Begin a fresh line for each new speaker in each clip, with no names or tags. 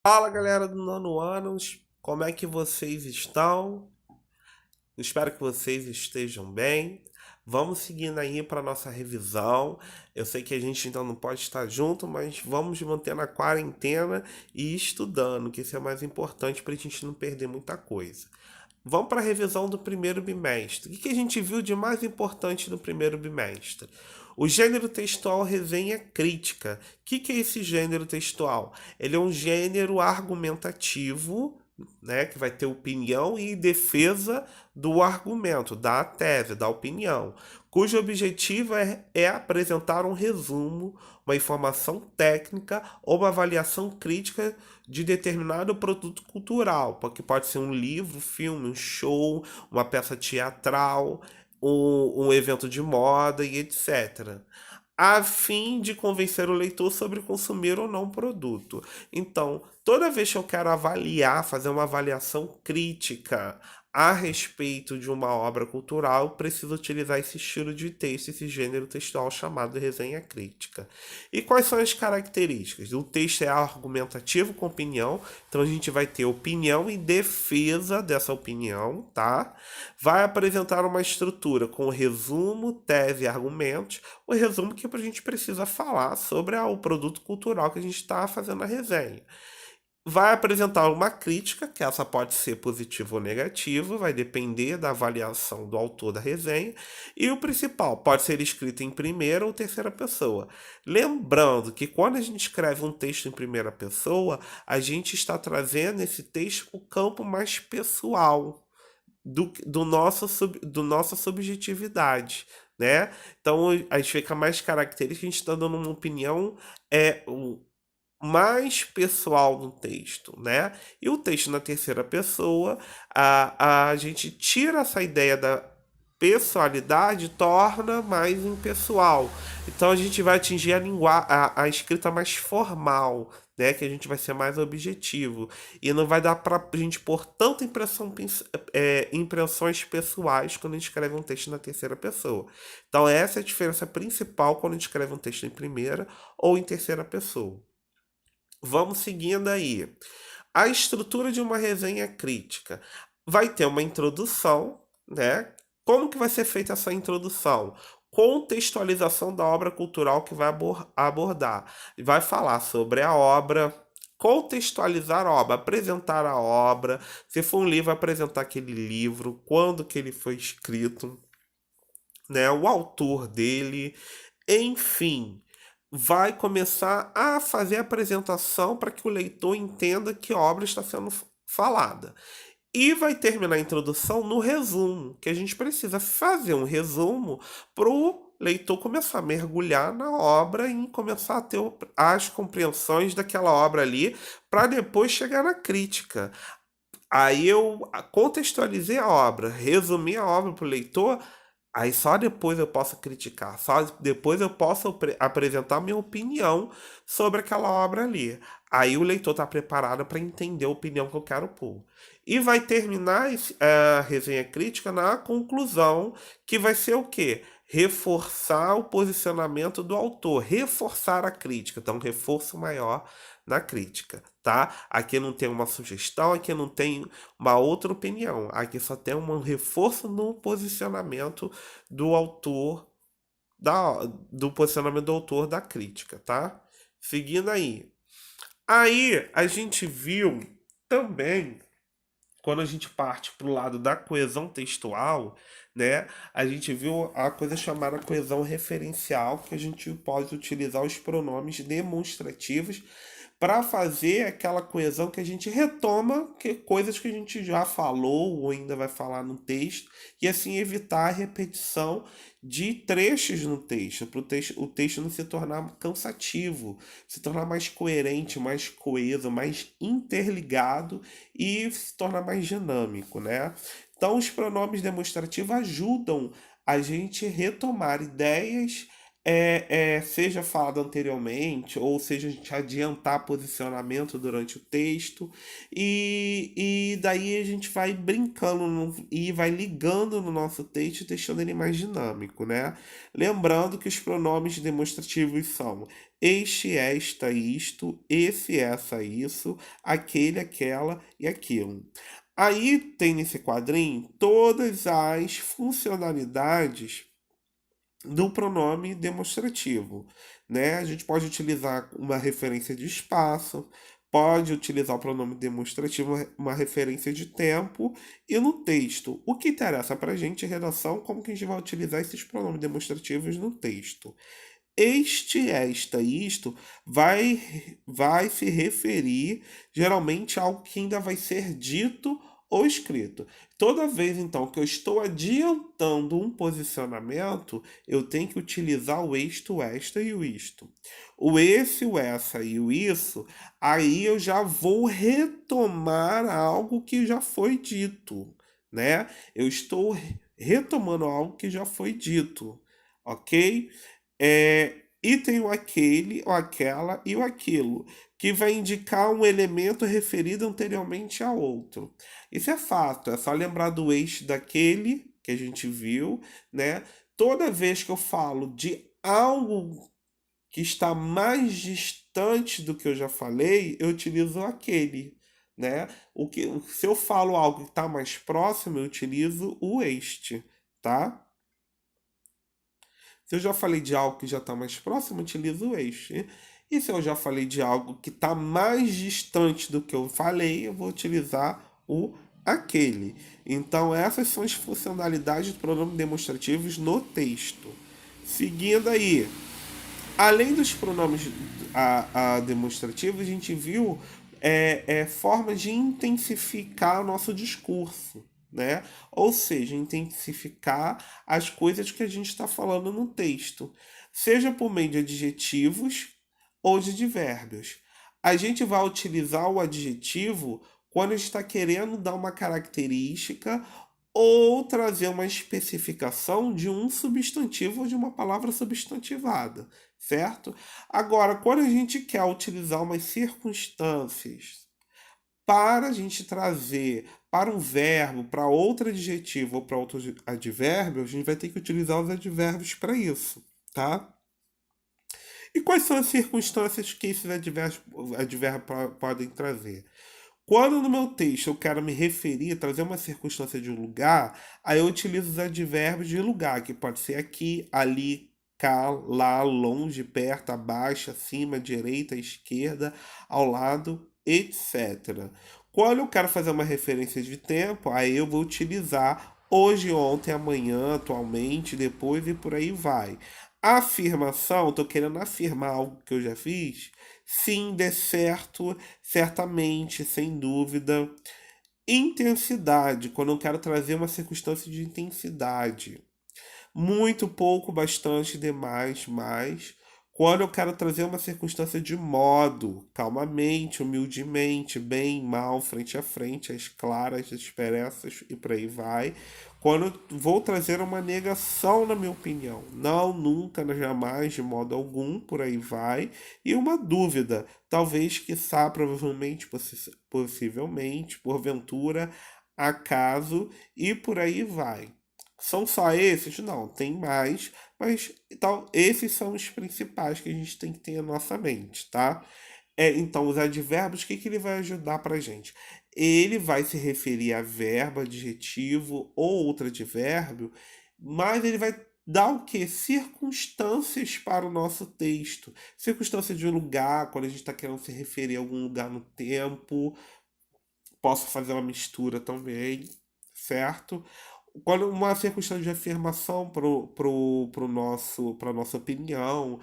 Fala galera do nono anos, como é que vocês estão? Espero que vocês estejam bem. Vamos seguindo aí para nossa revisão. Eu sei que a gente ainda não pode estar junto, mas vamos manter na quarentena e estudando, que isso é mais importante para a gente não perder muita coisa. Vamos para a revisão do primeiro bimestre. O que a gente viu de mais importante no primeiro bimestre? O gênero textual resenha crítica. O que é esse gênero textual? Ele é um gênero argumentativo, né, que vai ter opinião e defesa do argumento, da tese, da opinião, cujo objetivo é apresentar um resumo, uma informação técnica ou uma avaliação crítica de determinado produto cultural, porque pode ser um livro, filme, um show, uma peça teatral, um evento de moda e etc. A fim de convencer o leitor sobre consumir ou não o produto. Então, toda vez que eu quero avaliar, fazer uma avaliação crítica a respeito de uma obra cultural, preciso utilizar esse estilo de texto, esse gênero textual chamado de resenha crítica. E quais são as características? O texto é argumentativo com opinião, então a gente vai ter opinião e defesa dessa opinião, tá? Vai apresentar uma estrutura com resumo, tese e argumentos. O resumo que a gente precisa falar sobre o produto cultural que a gente está fazendo a resenha. Vai apresentar uma crítica, que essa pode ser positiva ou negativa, vai depender da avaliação do autor da resenha. E o principal, pode ser escrito em primeira ou terceira pessoa. Lembrando que quando a gente escreve um texto em primeira pessoa, a gente está trazendo esse texto para o campo mais pessoal do nossa subjetividade, né? Então a gente fica mais característica, a gente está dando uma opinião mais pessoal no texto, né? E o texto na terceira pessoa, a gente tira essa ideia da pessoalidade, torna mais impessoal. Então a gente vai atingir a escrita mais formal, né? Que a gente vai ser mais objetivo e não vai dar para a gente pôr tanta impressões pessoais quando a gente escreve um texto na terceira pessoa. Então essa é a diferença principal quando a gente escreve um texto em primeira ou em terceira pessoa. Vamos seguindo aí. A estrutura de uma resenha crítica vai ter uma introdução, né? Como que vai ser feita essa introdução? Contextualização da obra cultural que vai abordar. Vai falar sobre a obra, contextualizar a obra, apresentar a obra. Se for um livro, apresentar aquele livro, quando que ele foi escrito, né? O autor dele, enfim, vai começar a fazer a apresentação para que o leitor entenda que obra está sendo falada. E vai terminar a introdução no resumo, que a gente precisa fazer um resumo para o leitor começar a mergulhar na obra e começar a ter as compreensões daquela obra ali, para depois chegar na crítica. Aí eu contextualizei a obra, resumi a obra para o leitor. Aí só depois eu posso criticar, só depois eu posso apresentar minha opinião sobre aquela obra ali. Aí o leitor está preparado para entender a opinião que eu quero pôr. E vai terminar a resenha crítica na conclusão, que vai ser o quê? Reforçar o posicionamento do autor, reforçar a crítica, então um reforço maior na crítica, tá? Aqui não tem uma sugestão, aqui não tem uma outra opinião, aqui só tem um reforço no posicionamento do autor do posicionamento do autor da crítica, tá? Seguindo aí. Aí a gente viu também, quando a gente parte para o lado da coesão textual, né? A gente viu a coisa chamada coesão referencial, que a gente pode utilizar os pronomes demonstrativos para fazer aquela coesão que a gente retoma coisas que a gente já falou ou ainda vai falar no texto, e assim evitar a repetição de trechos no texto, para o texto não se tornar cansativo, se tornar mais coerente, mais coeso, mais interligado e se tornar mais dinâmico, né? Então, os pronomes demonstrativos ajudam a gente retomar ideias seja falado anteriormente, ou seja, a gente adiantar posicionamento durante o texto, e daí a gente vai brincando e vai ligando no nosso texto, deixando ele mais dinâmico, né? Lembrando que os pronomes demonstrativos são este, esta, isto, esse, essa, isso, aquele, aquela e aquilo. Aí tem nesse quadrinho todas as funcionalidades do pronome demonstrativo, né? A gente pode utilizar uma referência de espaço, pode utilizar o pronome demonstrativo, uma referência de tempo, e no texto, o que interessa para a gente é redação, como que a gente vai utilizar esses pronomes demonstrativos no texto. Este, esta, isto vai se referir geralmente a algo que ainda vai ser dito ou escrito. Toda vez então que eu estou adiantando um posicionamento, eu tenho que utilizar o este, o esta e o isto. O esse, o essa e o isso, aí eu já vou retomar algo que já foi dito, né? Eu estou retomando algo que já foi dito, ok? E tem o aquele, o aquela e o aquilo, que vai indicar um elemento referido anteriormente a outro. Isso é fato, é só lembrar do eixo daquele que a gente viu, né? Toda vez que eu falo de algo que está mais distante do que eu já falei, eu utilizo aquele, né? Se eu falo algo que está mais próximo, eu utilizo o este, tá? Se eu já falei de algo que já está mais próximo, eu utilizo o este. E se eu já falei de algo que está mais distante do que eu falei, eu vou utilizar o aquele. Então, essas são as funcionalidades de pronomes demonstrativos no texto. Seguindo aí, além dos pronomes demonstrativos, a gente viu formas de intensificar o nosso discurso, né? Ou seja, intensificar as coisas que a gente está falando no texto, seja por meio de adjetivos ou de advérbios. A gente vai utilizar o adjetivo quando está querendo dar uma característica ou trazer uma especificação de um substantivo ou de uma palavra substantivada, certo? Agora, quando a gente quer utilizar umas circunstâncias para a gente trazer para um verbo, para outro adjetivo ou para outro advérbio, a gente vai ter que utilizar os advérbios para isso, tá? E quais são as circunstâncias que esses advérbios podem trazer? Quando no meu texto eu quero me referir, trazer uma circunstância de um lugar, aí eu utilizo os advérbios de lugar, que pode ser aqui, ali, cá, lá, longe, perto, abaixo, acima, direita, esquerda, ao lado, etc. Quando eu quero fazer uma referência de tempo, aí eu vou utilizar hoje, ontem, amanhã, atualmente, depois e por aí vai. Afirmação, estou querendo afirmar algo que eu já fiz. Sim, dê certo, certamente, sem dúvida. Intensidade, quando eu quero trazer uma circunstância de intensidade. Muito, pouco, bastante, demais, mais. Quando eu quero trazer uma circunstância de modo, calmamente, humildemente, bem, mal, frente a frente, as claras, as expressas e por aí vai. Quando eu vou trazer uma negação, na minha opinião, não, nunca, jamais, de modo algum, por aí vai. E uma dúvida, talvez, quiçá, provavelmente, possivelmente, porventura, acaso e por aí vai. São só esses? Não, tem mais, mas então, esses são os principais que a gente tem que ter na nossa mente, tá? Então, os advérbios, o que, que ele vai ajudar pra gente? Ele vai se referir a verbo, adjetivo ou outro advérbio, mas ele vai dar o quê? Circunstâncias para o nosso texto. Circunstância de um lugar, quando a gente está querendo se referir a algum lugar no tempo. Posso fazer uma mistura também, certo? Quando uma circunstância de afirmação para nossa opinião,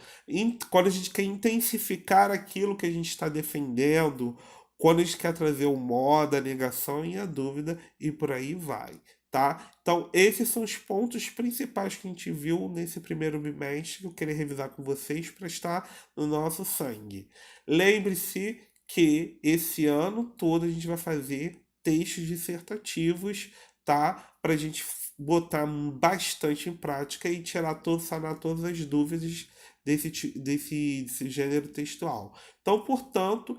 quando a gente quer intensificar aquilo que a gente está defendendo, quando a gente quer trazer o modo, a negação e a dúvida, e por aí vai, tá? Então, esses são os pontos principais que a gente viu nesse primeiro bimestre que eu queria revisar com vocês para estar no nosso sangue. Lembre-se que esse ano todo a gente vai fazer textos dissertativos, tá? Para a gente botar bastante em prática e sanar todas as dúvidas desse gênero textual. Então, portanto,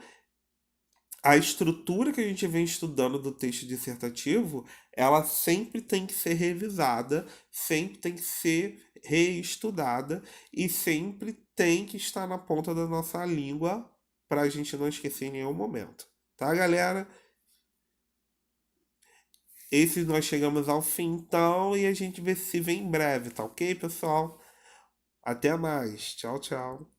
a estrutura que a gente vem estudando do texto dissertativo, ela sempre tem que ser revisada, sempre tem que ser reestudada e sempre tem que estar na ponta da nossa língua para a gente não esquecer em nenhum momento. Tá, galera? Esse nós chegamos ao fim, então, e a gente se vê em breve, tá ok, pessoal? Até mais. Tchau, tchau.